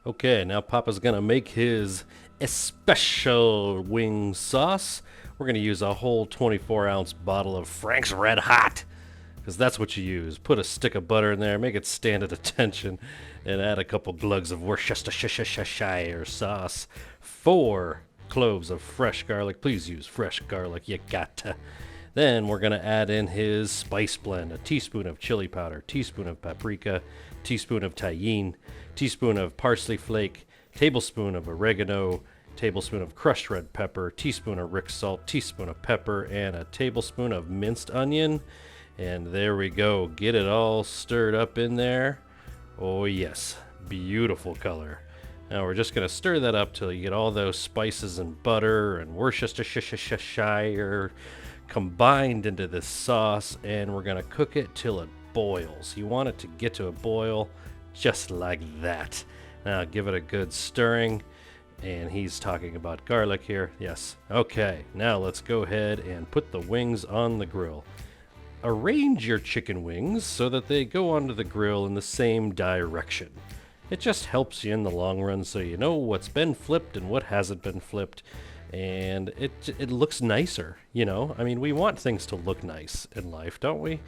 Okay, now Papa's gonna make his special wing sauce. We're gonna use a whole 24-ounce bottle of Frank's Red Hot, because that's what you use. Put a stick of butter in there, make it stand at attention, and add a couple glugs of Worcestershire sauce. 4 cloves of fresh garlic. Please use fresh garlic, you gotta. Then we're going to add in his spice blend, a teaspoon of chili powder, teaspoon of paprika, teaspoon of cayenne, teaspoon of parsley flake, tablespoon of oregano, tablespoon of crushed red pepper, teaspoon of Rick salt, teaspoon of pepper, and a tablespoon of minced onion. And there we go. Get it all stirred up in there. Oh yes, beautiful color. Now we're just going to stir that up till you get all those spices and butter and Worcestershire combined into this sauce, and we're going to cook it till it boils. You want it to get to a boil just like that. Now give it a good stirring, and he's talking about garlic here. Yes. Okay, now let's go ahead and put the wings on the grill. Arrange your chicken wings so that they go onto the grill in the same direction. It just helps you in the long run, so you know what's been flipped and what hasn't been flipped. And it looks nicer, you know? I mean, we want things to look nice in life, don't we?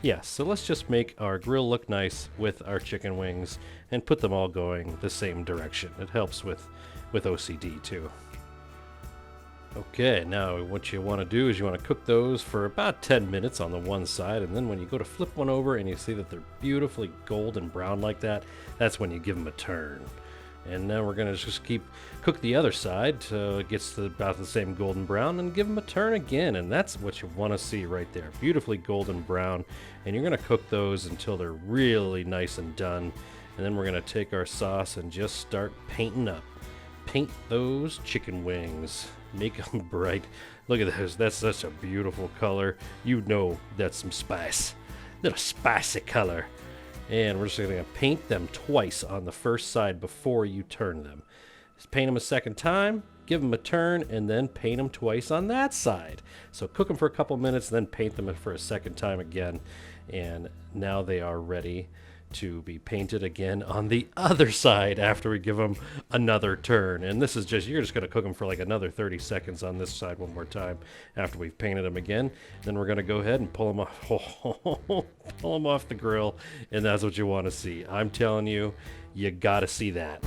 Yes, so let's just make our grill look nice with our chicken wings and put them all going the same direction. It helps with OCD too. Okay, now what you want to do is you want to cook those for about 10 minutes on the one side, and then when you go to flip one over and you see that they're beautifully golden brown like that, that's when you give them a turn. And now we're going to just cook the other side till it gets to about the same golden brown, and give them a turn again. And that's what you want to see right there. Beautifully golden brown. And you're going to cook those until they're really nice and done. And then we're going to take our sauce and just start painting up. Paint those chicken wings. Make them bright. Look at those. That's such a beautiful color. You know that's some spice. Little spicy color. And we're just going to paint them twice on the first side before you turn them. Just paint them a second time, give them a turn, and then paint them twice on that side. So cook them for a couple minutes, then paint them for a second time again. And now they are ready to be painted again on the other side after we give them another turn. And this is you're just going to cook them for like another 30 seconds on this side one more time after we've painted them again. Then we're going to go ahead and pull them off, pull them off the grill, and that's what you want to see. I'm telling you, you got to see that.